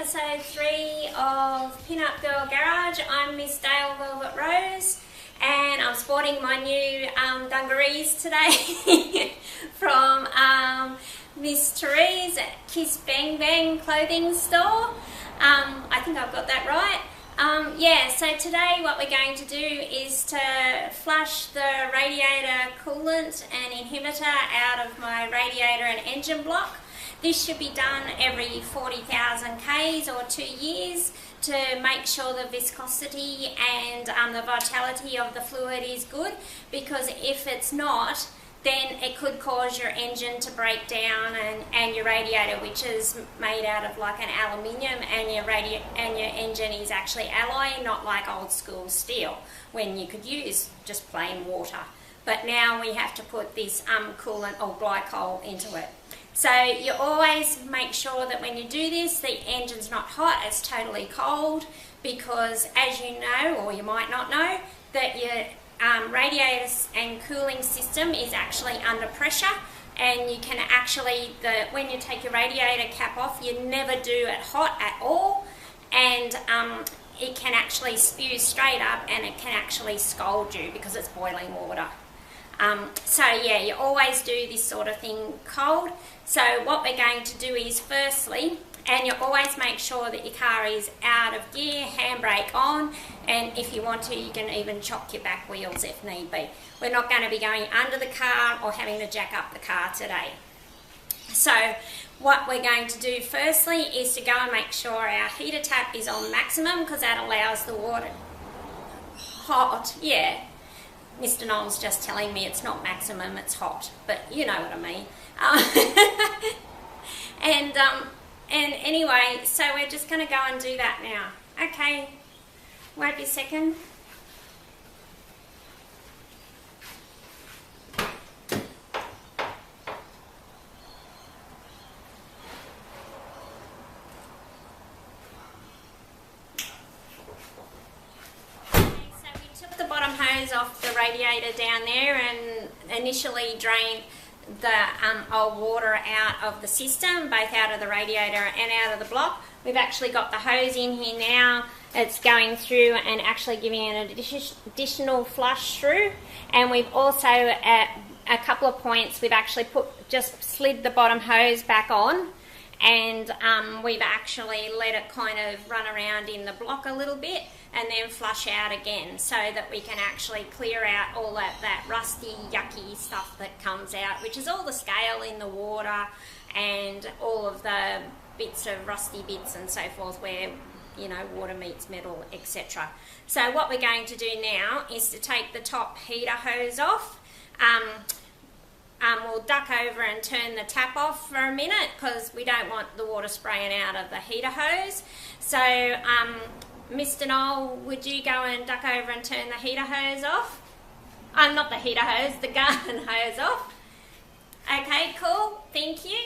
episode 3 of Pin Up Girl Garage. I'm Miss Dale Velvet Rose and I'm sporting my new dungarees today from Miss Therese at Kiss Bang Bang clothing store. I think I've got that right. Yeah, so today what we're going to do is to flush the radiator coolant and inhibitor out of my radiator and engine block. This should be done every 40,000 Ks or 2 years to make sure the viscosity and the vitality of the fluid is good, because if it's not, then it could cause your engine to break down and your radiator, which is made out of like an aluminium, and your engine is actually alloy, not like old school steel when you could use just plain water. But now we have to put this coolant or glycol into it. So you always make sure that when you do this, the engine's not hot, it's totally cold, because as you know, or you might not know, that your radiator and cooling system is actually under pressure, and you can actually, when you take your radiator cap off, you never do it hot at all, and it can actually spew straight up and it can actually scald you because it's boiling water. So yeah, you always do this sort of thing cold. So what we're going to do is firstly, and you always make sure that your car is out of gear, handbrake on, and if you want to, you can even chock your back wheels if need be. We're not going to be going under the car or having to jack up the car today. So what we're going to do firstly is to go and make sure our heater tap is on maximum, because that allows the water hot. Yeah, Mr. Knowles just telling me it's not maximum, it's hot, but you know what I mean. And anyway, so we're just going to go and do that now. Okay, won't be a second. Off the radiator down there and initially drain the old water out of the system, both out of the radiator and out of the block. We've actually got the hose in here now. It's going through and actually giving an additional flush through, and we've also at a couple of points we've actually just slid the bottom hose back on, and we've actually let it kind of run around in the block a little bit and then flush out again, so that we can actually clear out all that rusty, yucky stuff that comes out, which is all the scale in the water and all of the bits of rusty bits and so forth where, you know, water meets metal, etc. So what we're going to do now is to take the top heater hose off. We'll duck over and turn the tap off for a minute, because we don't want the water spraying out of the heater hose. So Mr. Knoll, would you go and duck over and turn the heater hose off? Not the heater hose, the garden hose off. Okay, cool, thank you.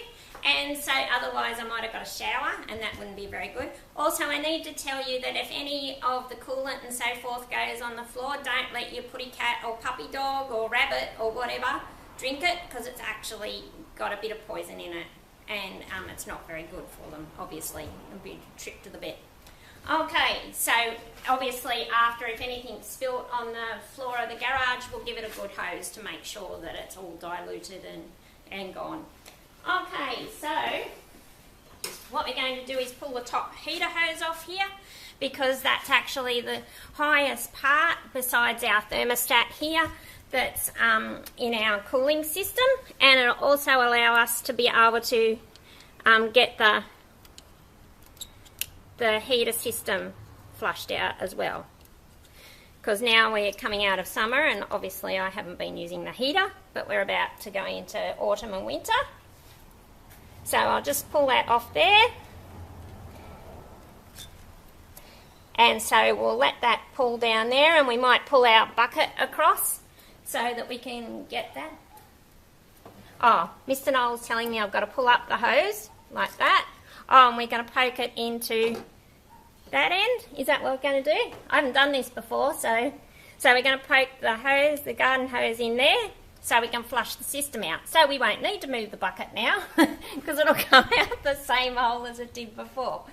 And so otherwise I might have got a shower, and that wouldn't be very good. Also, I need to tell you that if any of the coolant and so forth goes on the floor, don't let your putty cat or puppy dog or rabbit or whatever drink it, because it's actually got a bit of poison in it, and it's not very good for them, obviously. It'll be a trip to the vet. Okay, so obviously after, if anything's spilt on the floor of the garage, we'll give it a good hose to make sure that it's all diluted and gone. Okay, so what we're going to do is pull the top heater hose off here, because that's actually the highest part besides our thermostat here that's in our cooling system, and it'll also allow us to be able to get the heater system flushed out as well, because now we're coming out of summer, and obviously I haven't been using the heater, but we're about to go into autumn and winter. So I'll just pull that off there, and so we'll let that pull down there, and we might pull our bucket across so that we can get that. Oh, Mr. Knowles telling me I've got to pull up the hose like that. Oh, and we're going to poke it into that end. Is that what we're going to do? I haven't done this before, so we're going to poke the hose, the garden hose, in there, so we can flush the system out. So we won't need to move the bucket now, because it'll come out the same hole as it did before.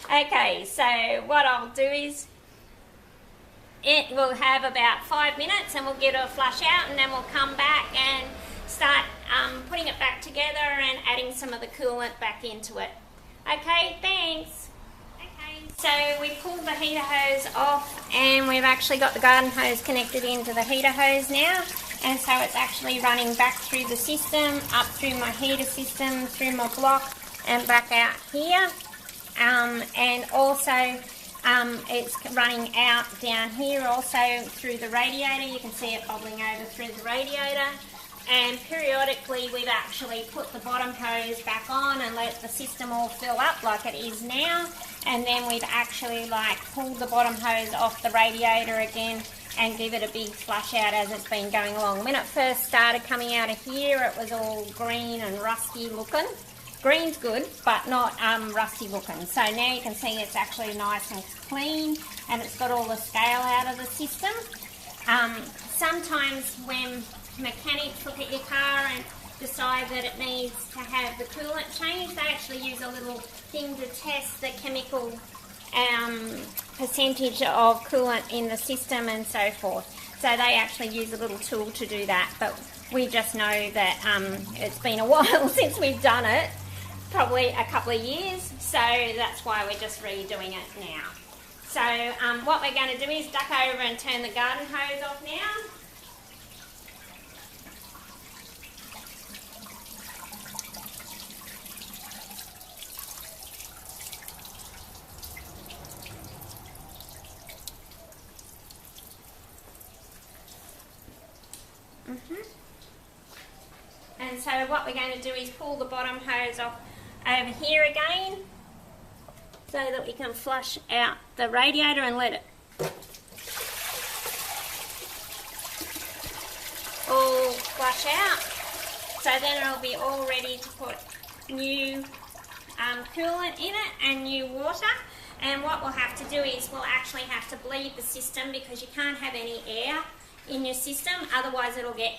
Okay, so what I'll do is it will have about 5 minutes and we'll get a flush out, and then we'll come back and start putting it back together and adding some of the coolant back into it. Okay, thanks. Okay, so we pulled the heater hose off and we've actually got the garden hose connected into the heater hose now, and so it's actually running back through the system, up through my heater system, through my block and back out here, and also it's running out down here also through the radiator. You can see it bubbling over through the radiator, and periodically we've actually put the bottom hose back on and let the system all fill up like it is now, and then we've actually like pulled the bottom hose off the radiator again and give it a big flush out as it's been going along. When it first started coming out of here, it was all green and rusty looking. Green's good, but not rusty looking. So now you can see it's actually nice and clean, and it's got all the scale out of the system. Sometimes when mechanics look at your car and decide that it needs to have the coolant changed, they actually use a little thing to test the chemical percentage of coolant in the system and so forth. So they actually use a little tool to do that, but we just know that it's been a while since we've done it, probably a couple of years, so that's why we're just redoing it now. So what we're going to do is duck over and turn the garden hose off now. And so what we're going to do is pull the bottom hose off over here again so that we can flush out the radiator and let it all flush out. So then it'll be all ready to put new coolant in it and new water. And what we'll have to do is we'll actually have to bleed the system, because you can't have any air in your system, otherwise it'll get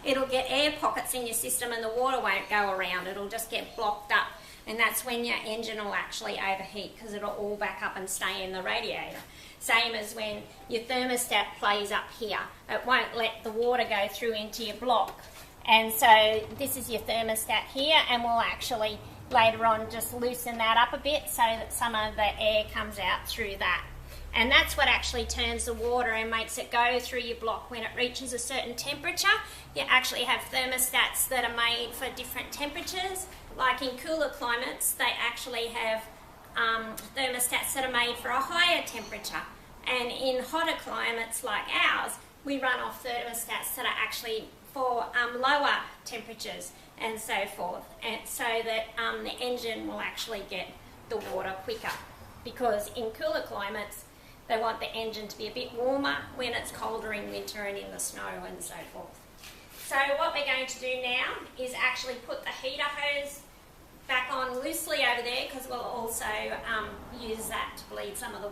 it'll get air pockets in your system and the water won't go around, it'll just get blocked up, and that's when your engine will actually overheat, because it'll all back up and stay in the radiator. Same as when your thermostat plays up here, it won't let the water go through into your block. And so this is your thermostat here, and we'll actually later on just loosen that up a bit so that some of the air comes out through that. And that's what actually turns the water and makes it go through your block when it reaches a certain temperature. You actually have thermostats that are made for different temperatures. Like in cooler climates, they actually have thermostats that are made for a higher temperature. And in hotter climates like ours, we run off thermostats that are actually for lower temperatures and so forth, and so that the engine will actually get the water quicker. Because in cooler climates, they want the engine to be a bit warmer when it's colder in winter and in the snow and so forth. So what we're going to do now is actually put the heater hose back on loosely over there, because we'll also use that to bleed some of the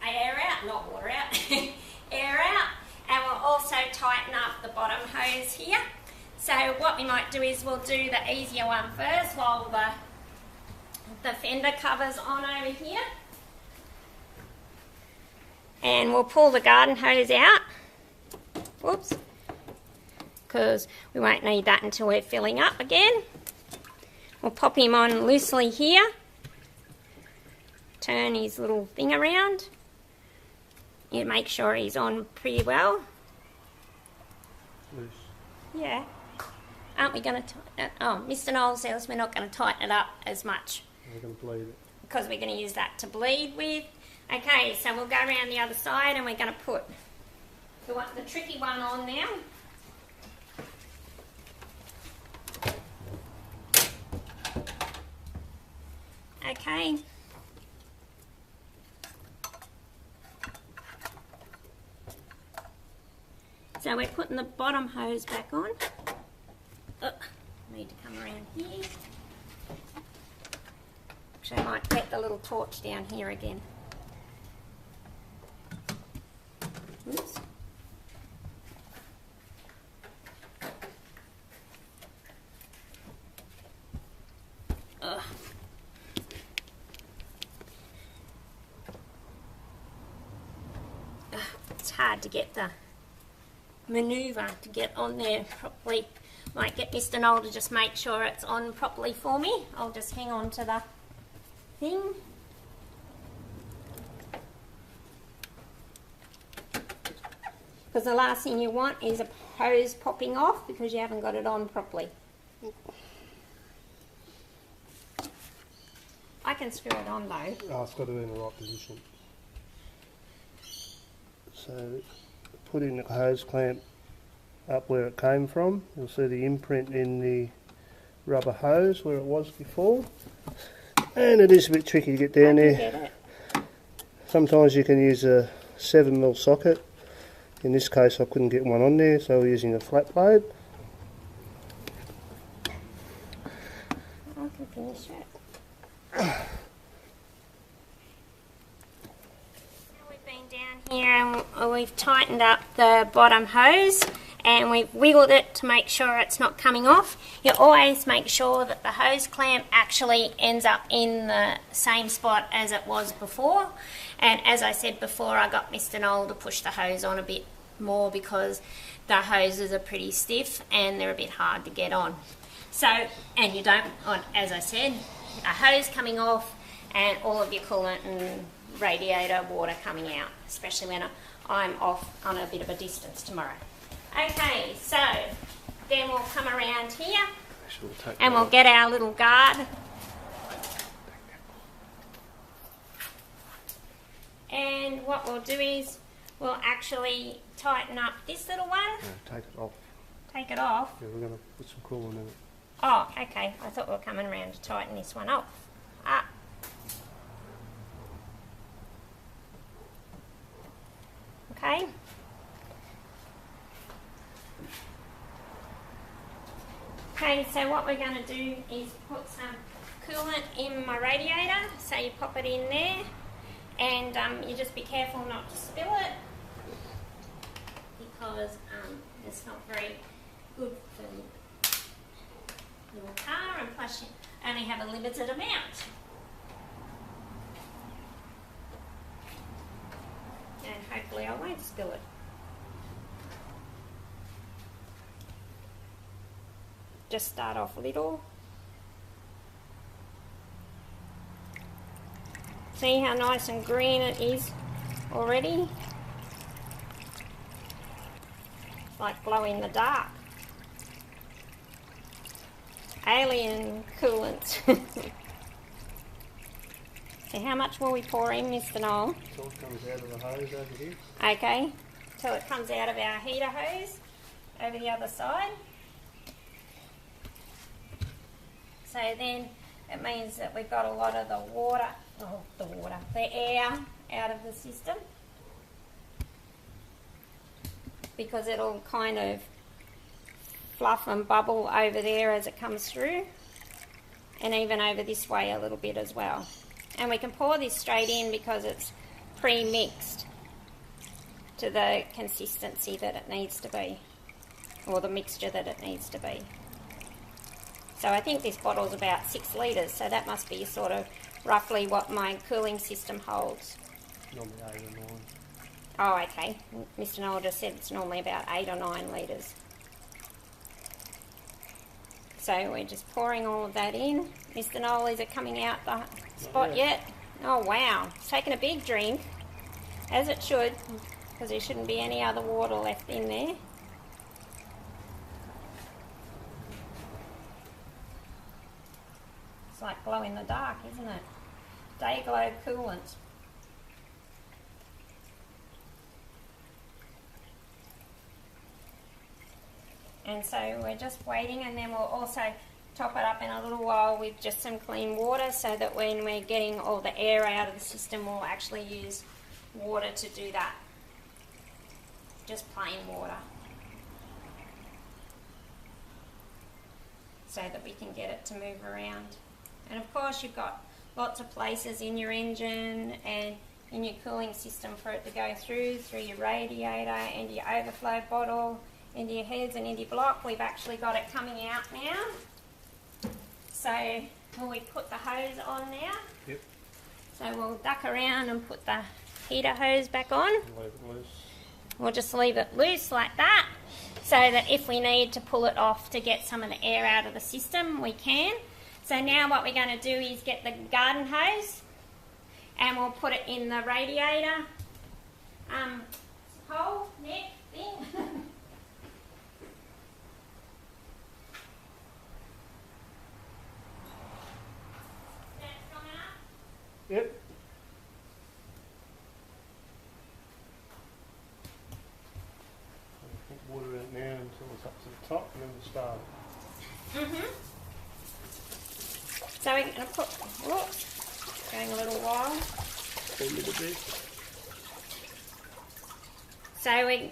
air out, and we'll also tighten up the bottom hose here. So what we might do is we'll do the easier one first while the fender cover's on over here. And we'll pull the garden hose out, whoops, because we won't need that until we're filling up again. We'll pop him on loosely here, turn his little thing around, you make sure he's on pretty well. Loose. Yeah. Aren't we going to tighten it? Oh, Mr. Knowles says we're not going to tighten it up as much. We're going to bleed it. Because we're going to use that to bleed with. Okay, so we'll go around the other side and we're going to put the tricky one on now. Okay. So we're putting the bottom hose back on. Need to come around here. Actually, I might get the little torch down here again. Oops. hard to get the manoeuvre to get on there properly. Might get Mr. Noel to just make sure it's on properly for me. I'll just hang on to the thing. Because the last thing you want is a hose popping off because you haven't got it on properly. I can screw it on though. Oh, it's got to be in the right position. So putting the hose clamp up where it came from, you'll see the imprint in the rubber hose where it was before, and it is a bit tricky to get down there. Sometimes you can use a 7mm socket. In this case I couldn't get one on there, so we're using a flat blade. I can finish it. We've been down here and we've tightened up the bottom hose and we've wiggled it to make sure it's not coming off. You always make sure that the hose clamp actually ends up in the same spot as it was before. And as I said before, I got Mr. Noel to push the hose on a bit more because the hoses are pretty stiff and they're a bit hard to get on. So, and you don't want, as I said, a hose coming off and all of your coolant and radiator water coming out, especially when I'm off on a bit of a distance tomorrow. Okay, so then we'll come around here and we'll get our little guard. And what we'll do is we'll actually tighten up this little one. No, take it off. Take it off? Yeah, we're going to put some coolant in it. Oh, okay. I thought we were coming around to tighten this one off. Ah. Okay. Okay, so what we're going to do is put some coolant in my radiator. So you pop it in there and you just be careful not to spill it because it's not very good for your car, and plus you only have a limited amount. And hopefully I won't spill it. Just start off little. See how nice and green it is already? It's like glow in the dark. Alien coolant. So how much will we pour in, Mr. Noel? Until it comes out of the hose over here. Okay, till it comes out of our heater hose over the other side. So then it means that we've got a lot of the air out of the system, because it'll kind of fluff and bubble over there as it comes through, and even over this way a little bit as well. And we can pour this straight in because it's pre-mixed to the consistency that it needs to be, or the mixture that it needs to be. So I think this bottle's about 6 litres, so that must be sort of roughly what my cooling system holds. Normally 8 or 9. Oh, okay. Mr. Noel just said it's normally about 8 or 9 litres. So we're just pouring all of that in. Mr. Noel, is it coming out the spot yet? Oh, wow. It's taken a big drink, as it should, because there shouldn't be any other water left in there. It's like glow in the dark, isn't it? Day glow coolant. And so we're just waiting, and then we'll also top it up in a little while with just some clean water, so that when we're getting all the air out of the system, we'll actually use water to do that. Just plain water. So that we can get it to move around. And of course you've got lots of places in your engine and in your cooling system for it to go through your radiator, into your overflow bottle, into your heads and into your block. We've actually got it coming out now. So will we put the hose on now? Yep. So we'll duck around and put the heater hose back on. Leave it loose. we'll just leave it loose like that, so that if we need to pull it off to get some of the air out of the system, we can. So now what we're going to do is get the garden hose, and we'll put it in the radiator hole, neck thing. That's coming up. Yep. Water it now until it's up to the top, and then we'll start. So we're going to put, whoops, going a little while. A little bit. So we're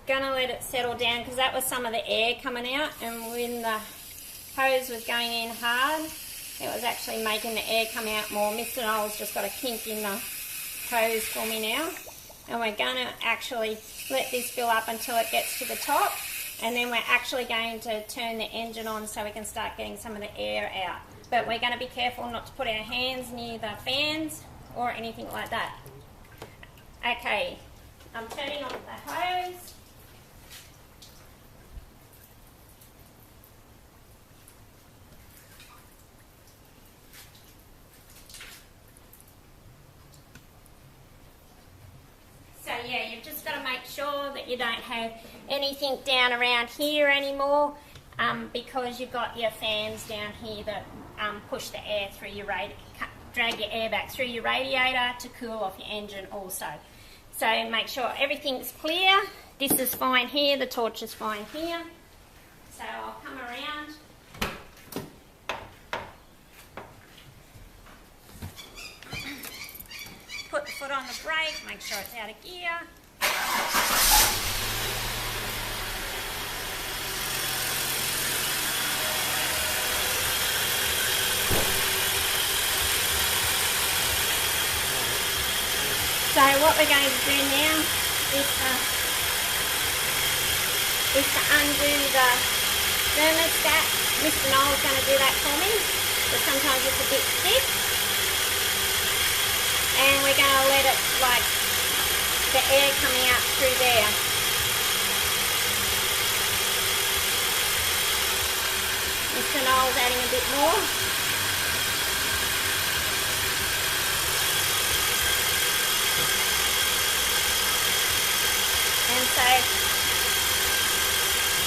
going to let it settle down, because that was some of the air coming out, and when the hose was going in hard, it was actually making the air come out more. Mr. Noel's just got a kink in the hose for me now. And we're going to actually let this fill up until it gets to the top, and then we're actually going to turn the engine on so we can start getting some of the air out. But we're going to be careful not to put our hands near the fans or anything like that. Okay, I'm turning on the hose. So yeah, you've just got to make sure that you don't have anything down around here anymore, because you've got your fans down here that push the air through your drag your air back through your radiator to cool off your engine also. So make sure everything's clear. This is fine here, the torch is fine here. So I'll come around. Put the foot on the brake, make sure it's out of gear. So what we're going to do now is to undo the thermostat. Mr. Noel's going to do that for me, but sometimes it's a bit stiff. And we're going to let it, like, the air coming out through there. Mr. Noel's adding a bit more. And so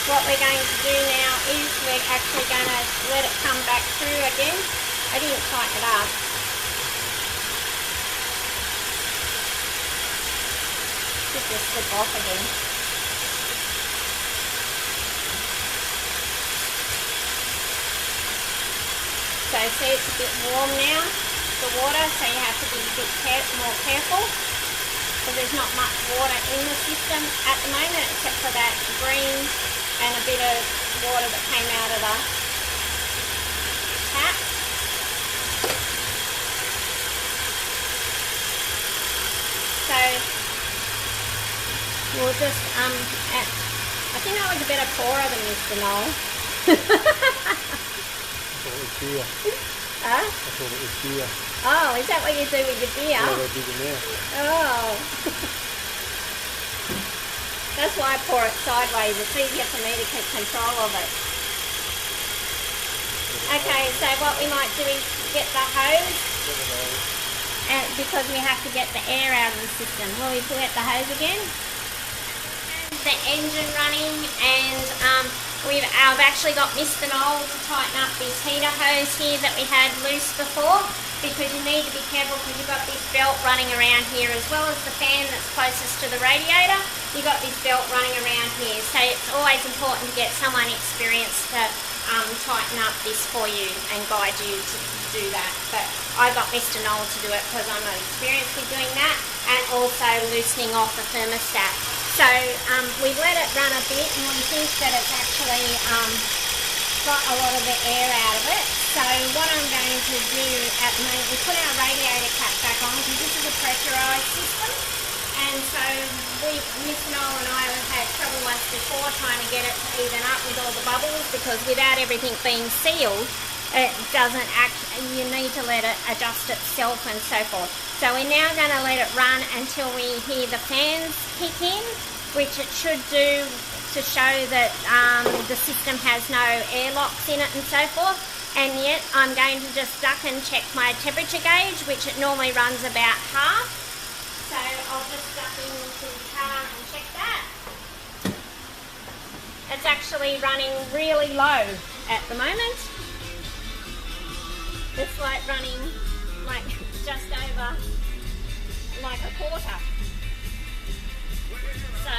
what we're going to do now is we're actually going to let it come back through again. I didn't tighten it up. Just slip off again. So see, it's a bit warm now, the water, so you have to be a bit more careful, because there's not much water in the system at the moment except for that green and a bit of water that came out of the tap. So we'll just, I think that was a better pourer than Mr. Noel. I thought it was beer. Huh? I thought it was beer. Oh, is that what you do with your beer? Yeah, they did it now. Oh. That's why I pour it sideways. It's easier for me to keep control of it. Okay, so what we might do is get the hose, and because we have to get the air out of the system. Will we get the hose again? The engine running, and I've actually got Mr. Noel to tighten up this heater hose here that we had loose before, because you need to be careful because you've got this belt running around here as well as the fan that's closest to the radiator. You've got this belt running around here, so it's always important to get someone experienced to tighten up this for you and guide you to do that. But I got Mr. Noel to do it because I'm not experienced with doing that, and also loosening off the thermostat. So we've let it run a bit, and we think that it's actually got a lot of the air out of it. So what I'm going to do at the moment, we put our radiator cap back on because this is a pressurised system, and so Mr. Noel and I have had trouble once before trying to get it to even up with all the bubbles, because without everything being sealed, it doesn't you need to let it adjust itself and so forth. So we're now going to let it run until we hear the fans kick in, which it should do to show that the system has no air locks in it and so forth. And yet I'm going to just duck and check my temperature gauge, which it normally runs about half. So I'll just duck into the car and check that. It's actually running really low at the moment. It's like running like just over like a quarter. So,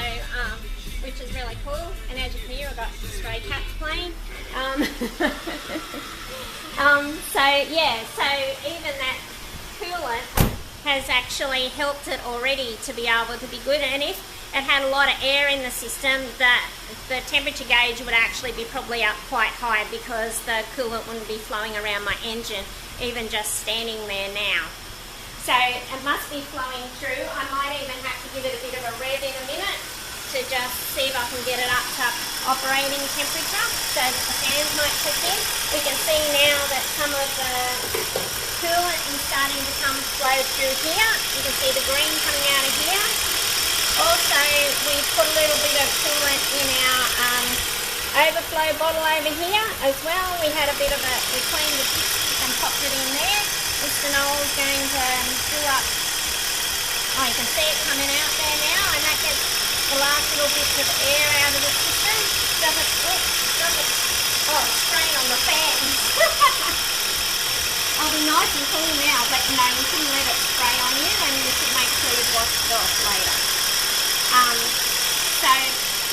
which is really cool. And as you can hear, I've got stray cats playing. So yeah, so even that coolant has actually helped it already to be able to be good. And if it had a lot of air in the system, that the temperature gauge would actually be probably up quite high, because the coolant wouldn't be flowing around my engine, even just standing there now. So it must be flowing through. I might even have to give it a bit of a rev in a minute to just see if I can get it up to operating temperature so that the fans might kick in. We can see now that some of the coolant is starting to flow through here. You can see the green coming out of here. Also, we put a little bit of coolant in our overflow bottle over here as well. We had a bit of a, we cleaned the disc and popped it in there. Mr. Noel's going to fill up, oh, you can see it coming out there now, and that gets the last little bits of air out of the system. Doesn't strain on the fans. I'll be nice and cool now, but no, you shouldn't let it spray on you, and you should make sure you've washed it off later. So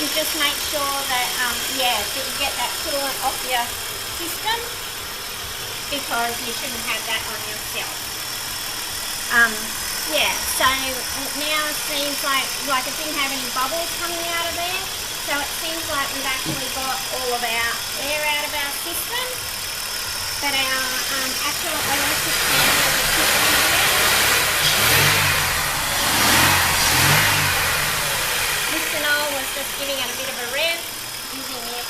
you just make sure that, yeah, that you get that coolant off your system, because you shouldn't have that on yourself. Yeah, so now it seems like it didn't have any bubbles coming out of there, so it seems like we've actually got all of our air out of our system, but our actual electric fan doesn't kick in yet. Mr. Noel was just giving it a bit of a rev using the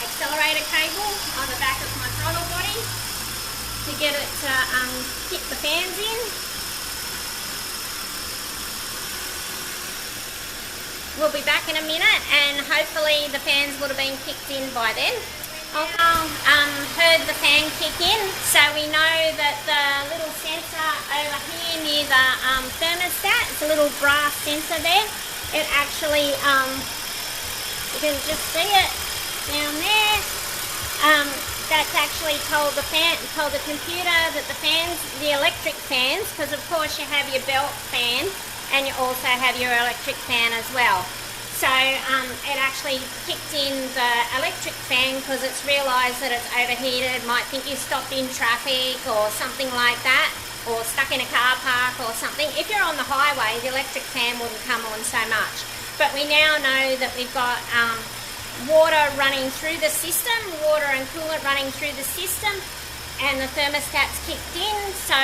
accelerator cable on the back of my throttle body to get it to kick the fans in. We'll be back in a minute, and hopefully the fans would have been kicked in by then. I've heard the fan kick in, so we know that the little sensor over here near the thermostat, it's a little brass sensor there. It actually, you can just see it down there. That's actually told the computer that the fans, the electric fans, because of course you have your belt fan and you also have your electric fan as well. So it actually kicked in the electric fan because it's realised that it's overheated, might think you stopped in traffic or something like that, or stuck in a car park or something. If you're on the highway, the electric fan wouldn't come on so much. But we now know that we've got water running through the system, water and coolant running through the system, and the thermostat's kicked in, so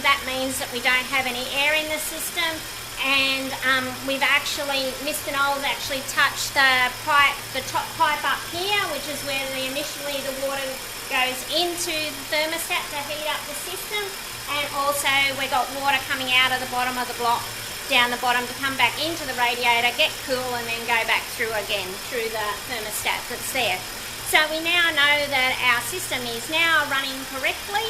that means that we don't have any air in the system. And we've actually, Mr. Noel's actually touched the top pipe up here, which is where initially the water goes into the thermostat to heat up the system, and also we've got water coming out of the bottom of the block down the bottom to come back into the radiator, get cool, and then go back through again through the thermostat that's there. So we now know that our system is now running correctly,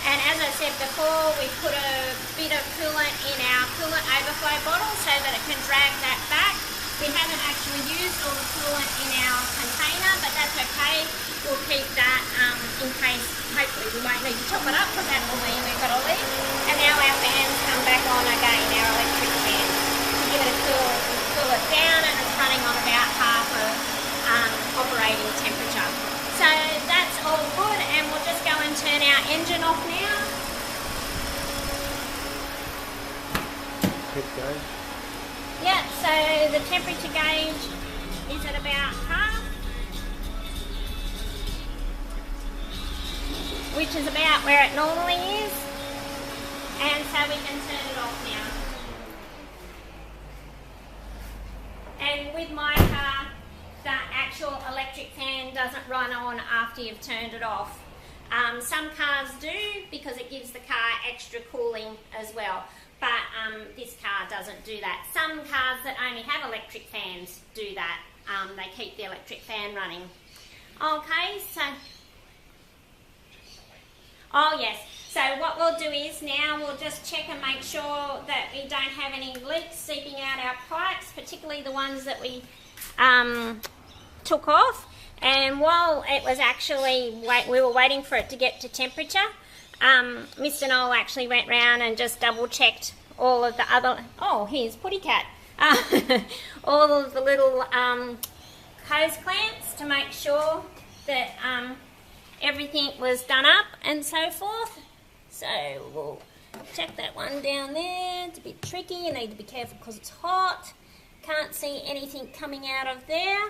and as I said before, we put a bit of coolant in our coolant overflow bottle so that it can drag that back. We haven't actually used all the coolant in our container, but that's okay. We'll keep that in case, hopefully we won't need to top it up, because that will mean we've got a leak. And now our fans come back on again, our electric fans, to give it a cool it down, and it's running on about half of operating temperature. So that's all good, and we'll just go and turn our engine off now. Yeah, so the temperature gauge is at about half, which is about where it normally is, and so we can turn it off now. And with my car, the actual electric fan doesn't run on after you've turned it off. Some cars do because it gives the car extra cooling as well, but this car doesn't do that. Some cars that only have electric fans do that. They keep the electric fan running. Okay, so... Oh yes, so what we'll do is now we'll just check and make sure that we don't have any leaks seeping out our pipes, particularly the ones that we took off. And while it was actually, we were waiting for it to get to temperature, Mr. Noel actually went round and just double checked all of the other, oh here's Putty Cat, all of the little hose clamps to make sure that everything was done up and so forth. So we'll check that one down there. It's a bit tricky, you need to be careful because it's hot. Can't see anything coming out of there.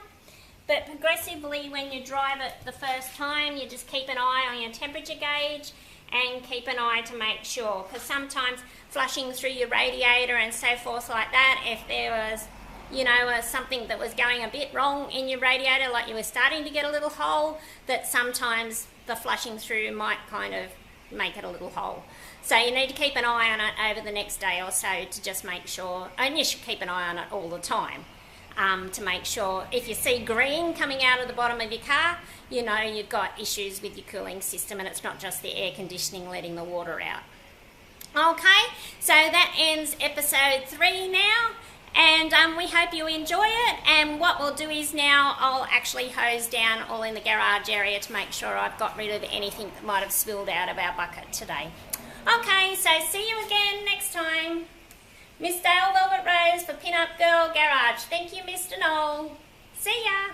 But progressively when you drive it the first time, you just keep an eye on your temperature gauge and keep an eye to make sure, because sometimes flushing through your radiator and so forth like that, if there was, you know, something that was going a bit wrong in your radiator, like you were starting to get a little hole, that sometimes the flushing through might kind of make it a little hole. So you need to keep an eye on it over the next day or so to just make sure, and you should keep an eye on it all the time. To make sure if you see green coming out of the bottom of your car, you know you've got issues with your cooling system and it's not just the air conditioning letting the water out. Okay, so that ends episode 3 now, and we hope you enjoy it. And what we'll do is now I'll actually hose down all in the garage area to make sure I've got rid of anything that might have spilled out of our bucket today. Okay, so see you again next time. Miss Dale Velvet Rose for Pin Up Girl Garage. Thank you, Mr. Noel. See ya.